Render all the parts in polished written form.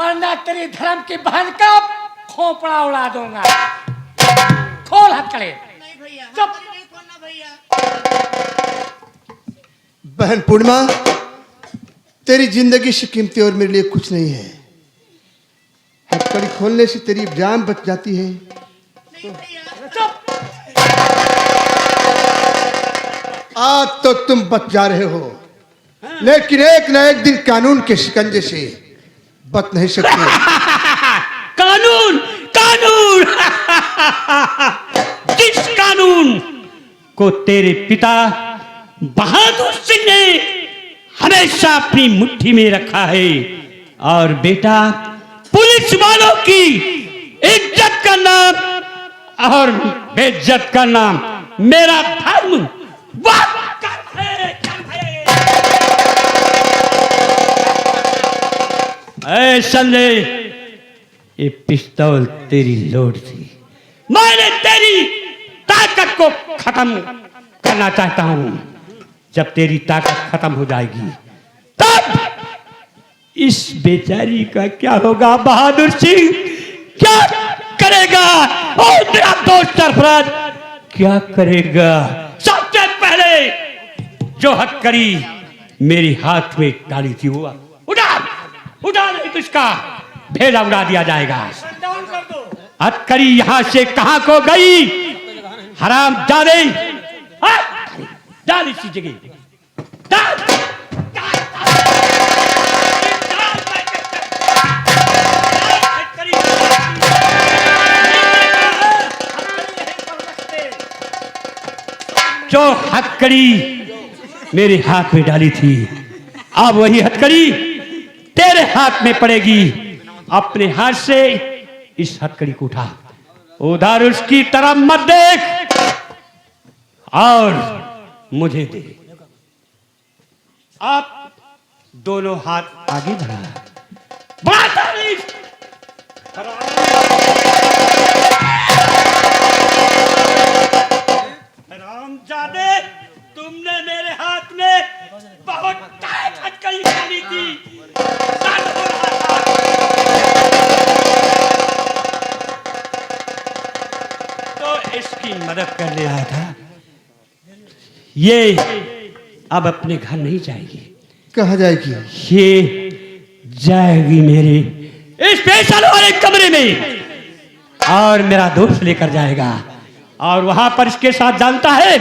वरना तेरी धर्म की बहन का खोपड़ा उड़ा दूंगा। खोल हथकड़ी। नहीं भैया, चुप। नहीं खोलना भैया। बहन पूर्णिमा, तेरी जिंदगी से कीमती और मेरे लिए कुछ नहीं है। हथकड़ी खोलने से तेरी जान बच जाती है। नहीं भैया। चुप। आज तो तुम बच जा रहे हो, लेकिन एक न एक दिन कानून के शिकंजे से बच नहीं सकते। कानून कानून जिस कानून को तेरे पिता बहादुर सिंह ने हमेशा अपनी मुट्ठी में रखा है, और बेटा पुलिस वालों की इज्जत का नाम और बेइज्जत का नाम मेरा धर्म संजय, ये पिस्तौल तेरी लोड थी। मैंने तेरी ताकत को खत्म करना चाहता हूं। जब तेरी ताकत खत्म हो जाएगी तब इस बेचारी का क्या होगा? बहादुर सिंह क्या करेगा? और मेरा दोस्त सरफराज क्या करेगा? सबसे पहले जो हथकड़ी मेरे हाथ में डाली थी वो उड़ा नहीं तो इसका भेजा उड़ा दिया जाएगा। हथकड़ी यहां से कहां को गई? हराम जादे डाल इसी जगह डाल। जो हथकड़ी मेरे हाथ में डाली थी, अब वही हथकड़ी तेरे हाथ में पड़ेगी। अपने हाथ से इस हथकड़ी को उठा, उधर उसकी तरफ मत देख और मुझे दे। आप दोनों हाथ आगे बढ़ा। हरामजादे, तुमने मेरे हाथ में बहुत टाइट हथकड़ी डाली थी। तो इसकी मदद करने आया था। ये अब अपने घर नहीं जाएगी। कहाँ जाएगी? ये जाएगी मेरे स्पेशल वाले कमरे में, और मेरा दोस्त लेकर जाएगा, और वहां पर इसके साथ जानता है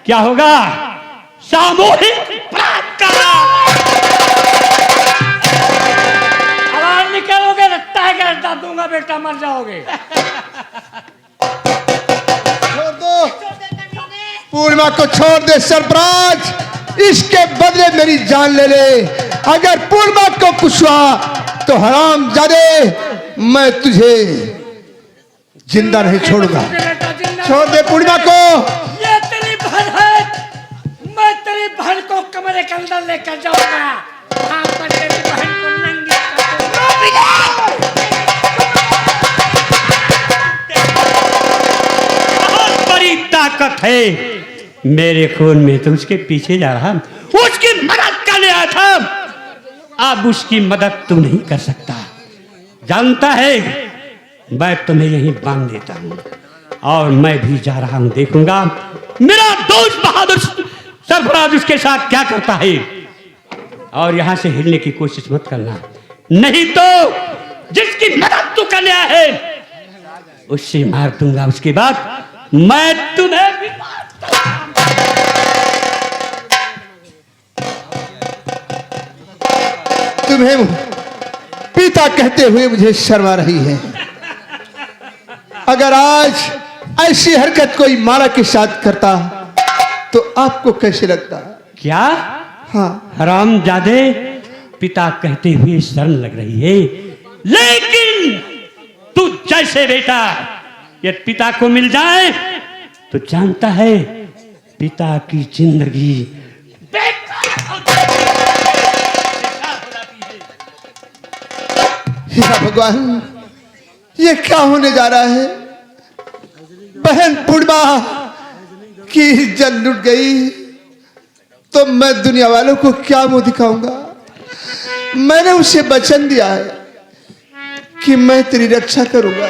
क्या होगा? सामूहिक बलात्कार। आवाज निकालोगे लगता है कि डाल दूंगा, बेटा मर जाओगे। छोड़ दो पूर्णिमा को, छोड़ दे सरफराज। इसके बदले मेरी जान ले ले। अगर पूर्णिमा को कुछ हुआ तो हरामजादे मैं तुझे जिंदा नहीं छोड़ूंगा। छोड़ दे पूर्णिमा को। ये तेरी बहन है, मैं तेरी बहन को कमरे के अंदर लेकर जाऊंगा। वहां पर तेरी बहन को नंगी बहुत बड़ी ताकत है मेरे खून में, तो उसके पीछे जा रहा, उसकी मदद करने आया था। अब उसकी मदद तू नहीं कर सकता, जानता है। मैं तुम्हें यहीं बांध देता हूं, और मैं भी जा रहा हूं, देखूंगा मेरा दोस्त बहादुर सरफराज उसके साथ क्या करता है। और यहां से हिलने की कोशिश मत करना, नहीं तो जिसकी मदद तू करने आया है उससे मार दूंगा। उसके बाद मैं तुम्हें भी तुम्हें पिता कहते हुए मुझे शर्म आ रही है। अगर आज ऐसी हरकत कोई माला के साथ करता तो आपको कैसे लगता? क्या? हाँ, हरामजादे, पिता कहते हुए शर्म लग रही है, लेकिन तू जैसे बेटा ये पिता को मिल जाए तो जानता है पिता की जिंदगी हे भगवान, ये क्या होने जा रहा है? बहन पूर्णिमा की इज्जत लुट गई तो मैं दुनिया वालों को क्या मुंह दिखाऊंगा? मैंने उसे वचन दिया है कि मैं तेरी रक्षा करूंगा।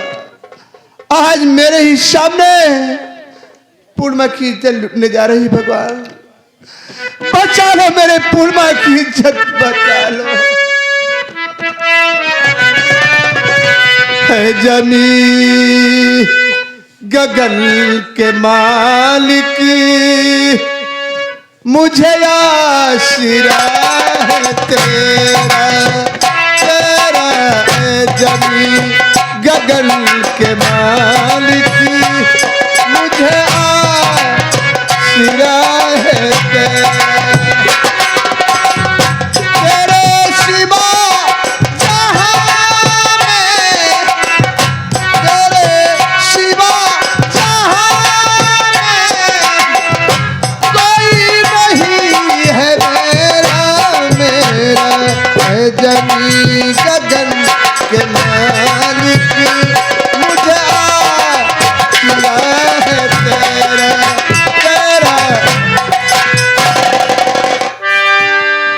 आज मेरे ही सामने पूर्णिमा की इज्जत लुटने जा रही। भगवान बचा लो मेरे पूर्णिमा की इज्जत, बचा लो। है जमी गगन के मालिक, मुझे आशीरा है तेरा, तेरा है जमी गगन के मालिक, मुझे आशीरा है तेरा। तेरे सिवा जहां में, तेरे सिवा जहां में कोई नहीं है मेरा, मेरा है जमी गगन के मालिक, मुझे आशीरा है तेरा, तेरा।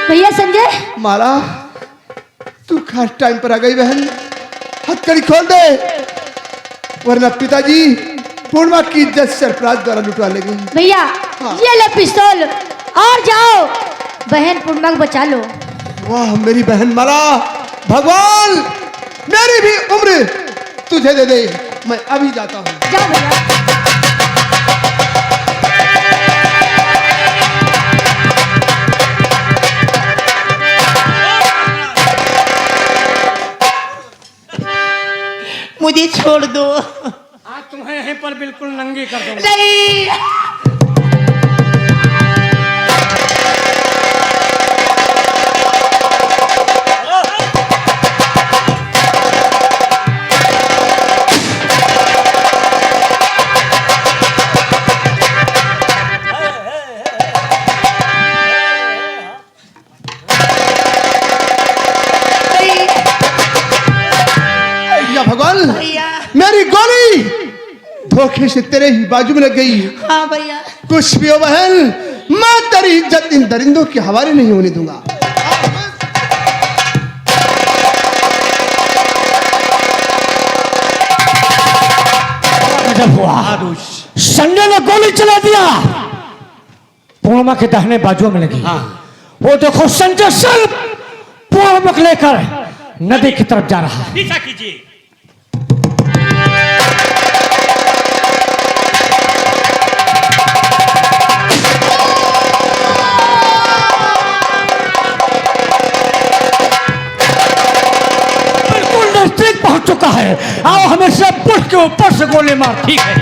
भैया संजय, माला तू खास टाइम पर आ गई बहन। हथकड़ी खोल दे वरना पिताजी पूर्णिमा की इज्जत सरफराज द्वारा लुटवा लेंगे। भैया हाँ। ये ले पिस्तौल और जाओ बहन पूर्णिमा को बचा लो। वाह मेरी बहन माला, भगवान मेरी भी उम्र तुझे दे दे। मैं अभी जाता हूँ। जाओ भैया। मुझे छोड़ दो। आज तुम्हें यहीं पर बिल्कुल नंगी कर दूंगा। नहीं, या भगवान भैया। मेरी गोली धोखे से तेरे ही बाजू में लग गई। हाँ भैया। कुछ भी हो बहन, मैं तेरी इज्जत इन दरिंदों के हवाले नहीं होने दूंगा। गजब हुआ, संजय ने गोली चला दिया, पूर्णिमा के दाहिने बाजू में लगी। वो देखो संजय सिर्फ पूर्णिमा को लेकर नदी की तरफ जा रहा है। पीछा कीजिए। बिल्कुल नजदीक पहुंच चुका है। आओ हमें सब पुष्ट के ऊपर से गोली मार। ठीक है।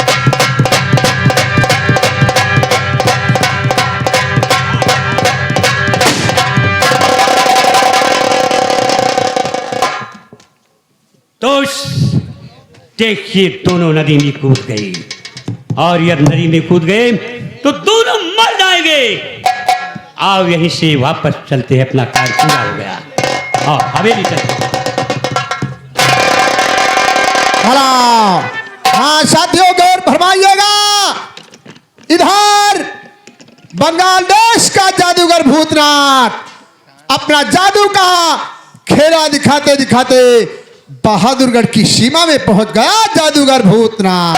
तो देखिए दोनों नदी में कूद गई, और यदि नदी में कूद गए तो दोनों मर जाएंगे। आओ यहीं से वापस चलते हैं, अपना कार्य पूरा हो गया। हाँ हवेली चलते। हाँ साथियों गौर फरमाइएगा, इधर बंगाल देश का जादूगर भूतनाथ अपना जादू का खेला दिखाते दिखाते बहादुरगढ़ की सीमा में पहुंच गया। जादूगर भूतनाथ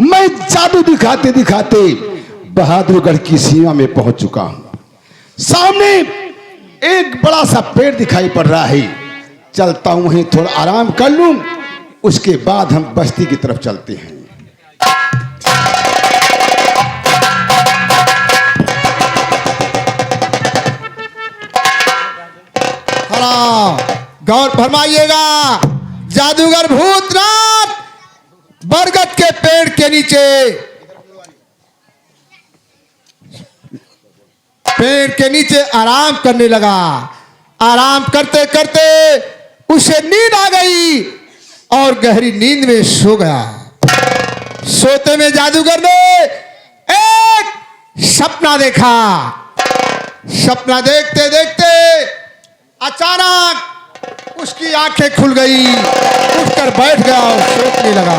मैं जादू दिखाते दिखाते बहादुरगढ़ की सीमा में पहुंच चुका हूं। सामने एक बड़ा सा पेड़ दिखाई पड़ रहा है। चलता हूं वहीं थोड़ा आराम कर लूं, उसके बाद हम बस्ती की तरफ चलते हैं। गौर फरमाइएगा, जादूगर भूतनाथ बरगद के पेड़ के नीचे आराम करने लगा। आराम करते करते उसे नींद आ गई और गहरी नींद में सो गया। सोते में जादूगर ने एक सपना देखा। सपना देखते देखते अचानक उसकी आंखें खुल गई, उठकर बैठ गया और सोचने लगा।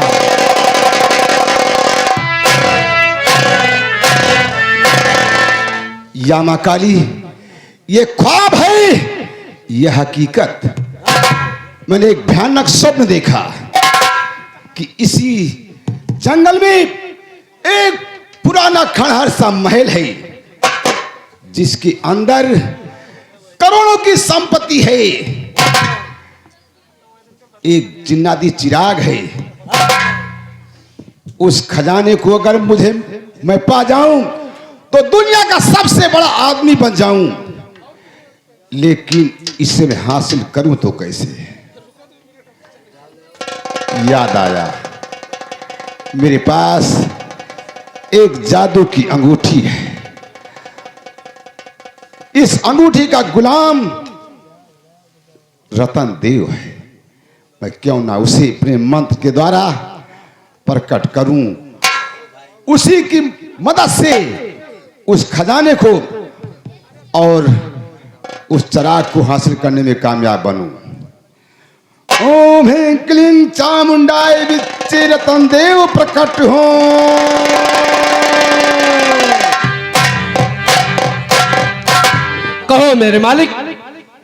या मां काली, ये ख्वाब है यह हकीकत। मैंने एक भयानक स्वप्न देखा कि इसी जंगल में एक पुराना खंडहर सा महल है जिसके अंदर करोड़ों की संपत्ति है। एक जिन्नाती चिराग है। उस खजाने को अगर मैं पा जाऊं तो दुनिया का सबसे बड़ा आदमी बन जाऊं, लेकिन इसे मैं हासिल करूं तो कैसे? याद आया मेरे पास एक जादू की अंगूठी है। इस अंगूठी का गुलाम रतन देव है। मैं क्यों ना उसे अपने मंत्र के द्वारा प्रकट करूं, उसी की मदद से उस खजाने को और उस चिराग को हासिल करने में कामयाब बनूं। ओम ह्रीं क्लीं चामुंडाय विच्चे रतन देव प्रकट हो। कहो मेरे मालिक,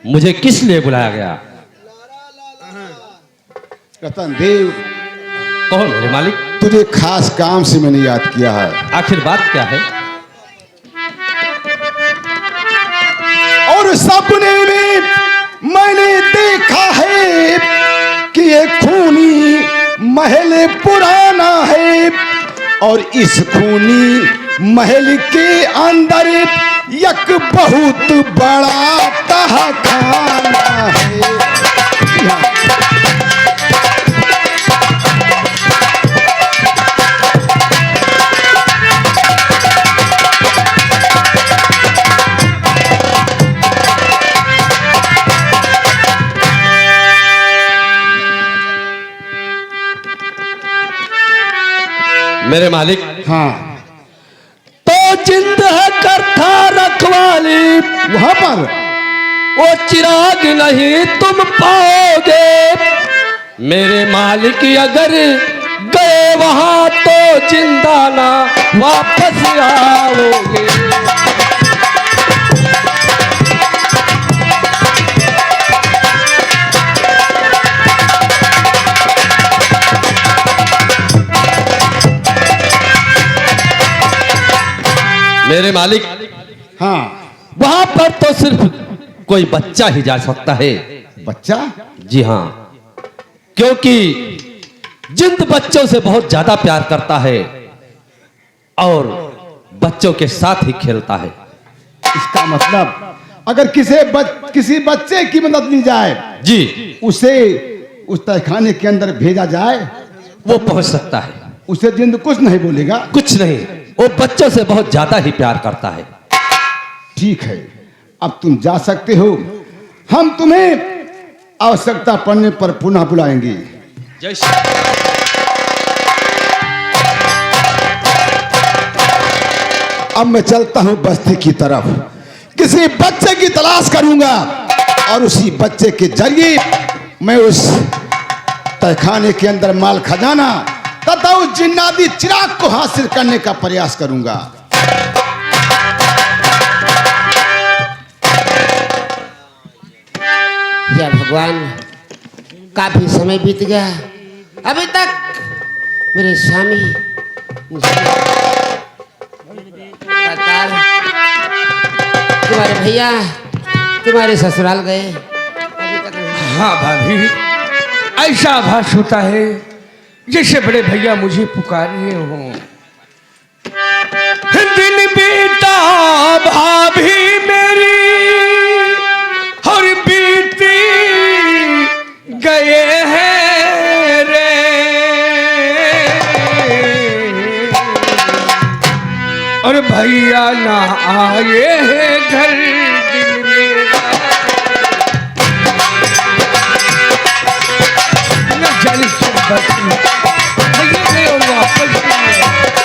मुझे किस लिए बुलाया गया? रतन देव, कहो मेरे मालिक, तुझे खास काम से मैंने याद किया है। आखिर बात क्या है? और सपने में मैंने देखा है कि ये खूनी महल पुराना है और इस खूनी महल के अंदर एक बहुत बड़ा तहखाना है। मेरे मालिक, हाँ, तो जिंद है करथा रखवाली, वहां पर वो चिराग नहीं तुम पाओगे। मेरे मालिक अगर गए वहां तो जिंदा ना वापस आओगे। मेरे मालिक, हाँ, वहां पर तो सिर्फ कोई बच्चा ही जा सकता है। बच्चा? जी हाँ, क्योंकि जिंद बच्चों से बहुत ज्यादा प्यार करता है और बच्चों के साथ ही खेलता है। इसका मतलब अगर किसी बच्चे की मदद ली जाए जी, उसे उस तहखाने के अंदर भेजा जाए, वो पहुंच सकता है। उसे जिंद कुछ नहीं बोलेगा। कुछ नहीं, वो बच्चों से बहुत ज्यादा ही प्यार करता है। ठीक है, अब तुम जा सकते हो। हम तुम्हें आवश्यकता पड़ने पर पुनः बुलाएंगे। जय श्री। अब मैं चलता हूं बस्ती की तरफ। किसी बच्चे की तलाश करूंगा और उसी बच्चे के जरिए मैं उस तहखाने के अंदर माल खजाना तथा उस जिन्नाती चिराग को हासिल करने का प्रयास करूंगा। या भगवान, काफी समय बीत गया, अभी तक मेरे स्वामी सरकार, तुम्हारे भैया तुम्हारे ससुराल गए, अभी तक नहीं। हाँ भाभी, ऐसा आभास होता है जैसे बड़े भैया मुझे पुकार रहे हों। दिन बीता भाभी मेरी और बीती गए हैं रे, और भैया ना आए हैं घर दिल मेरा। न जाने क्यों बची, भैया गए और वापस नहीं आए।